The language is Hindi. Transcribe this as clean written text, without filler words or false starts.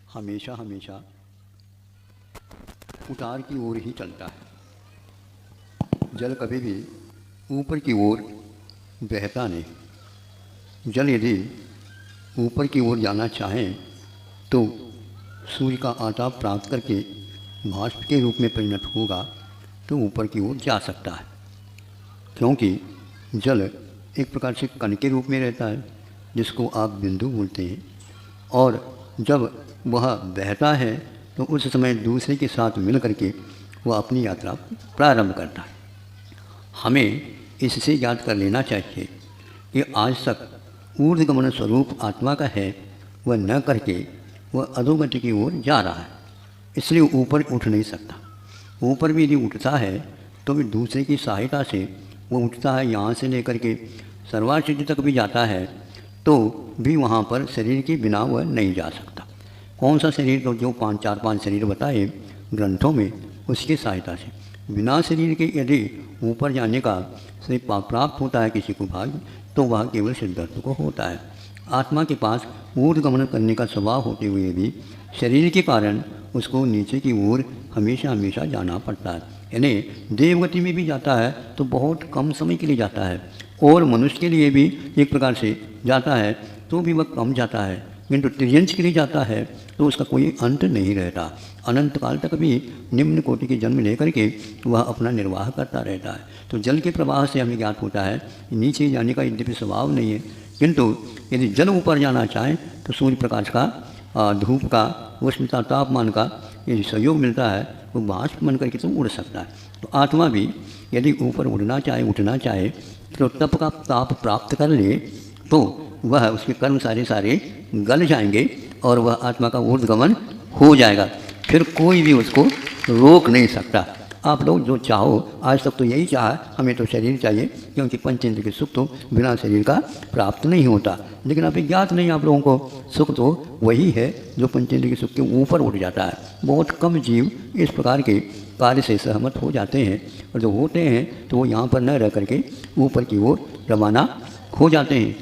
हमेशा हमेशा उतार की ओर ही चलता है। जल कभी भी ऊपर की ओर बहता नहीं। जल यदि ऊपर की ओर जाना चाहें तो सूर्य का आताप प्राप्त करके भाष्प के रूप में परिणत होगा तो ऊपर की ओर जा सकता है, क्योंकि जल एक प्रकार से कण के रूप में रहता है जिसको आप बिंदु बोलते हैं, और जब वह बहता है तो उस समय दूसरे के साथ मिल करके वह अपनी यात्रा प्रारंभ करता है। हमें इससे याद कर लेना चाहिए कि आज तक ऊर्ध्वगमन स्वरूप आत्मा का है वह न करके वह अधोगति की ओर जा रहा है, इसलिए ऊपर उठ नहीं सकता। ऊपर भी यदि उठता है तो भी दूसरे की सहायता से वो उठता है, यहाँ से लेकर के सर्वासिद्धि तक भी जाता है तो भी वहाँ पर शरीर के बिना वह नहीं जा सकता। कौन सा शरीर? तो जो 4-5 शरीर बताए ग्रंथों में, उसकी सहायता से। बिना शरीर के यदि ऊपर जाने का शरीर प्राप्त होता है किसी को भाग्य, तो वह केवल सिद्धत्व को होता है। आत्मा के पास ऊर्ध्वगमन करने का स्वभाव होते हुए भी शरीर के कारण उसको नीचे की ओर हमेशा हमेशा जाना पड़ता है। यानी देवगति में भी जाता है तो बहुत कम समय के लिए जाता है, और मनुष्य के लिए भी एक प्रकार से जाता है तो भी वह कम जाता है, किंतु त्रियंश के लिए जाता है तो उसका कोई अंत नहीं रहता। अनंत काल तक भी निम्न कोटि के जन्म लेकर के वह अपना निर्वाह करता रहता है। तो जल के प्रवाह से हमें ज्ञात होता है नीचे जाने का यद्यपि स्वभाव नहीं है, किंतु यदि जल ऊपर जाना चाहे तो सूर्य प्रकाश का, धूप का, उष्णता, तापमान का यदि सहयोग मिलता है वो बाष्प बन करके तो उड़ सकता है। तो आत्मा भी यदि ऊपर उड़ना चाहे, उठना चाहे, तो तप का ताप प्राप्त कर ले तो वह उसके कर्म सारे गल जाएंगे और वह आत्मा का ऊर्ध्वगमन हो जाएगा, फिर कोई भी उसको रोक नहीं सकता। आप लोग जो चाहो, आज तक तो यही चाहा हमें तो शरीर चाहिए, क्योंकि पंचेंद्र के सुख तो बिना शरीर का प्राप्त नहीं होता। लेकिन अभी ज्ञात नहीं आप लोगों को, सुख तो वही है जो पंचेंद्र के सुख के ऊपर उठ जाता है। बहुत कम जीव इस प्रकार के कार्य से सहमत हो जाते हैं, और जो होते हैं तो वो यहाँ पर न रह करके ऊपर की ओर रवाना हो जाते हैं।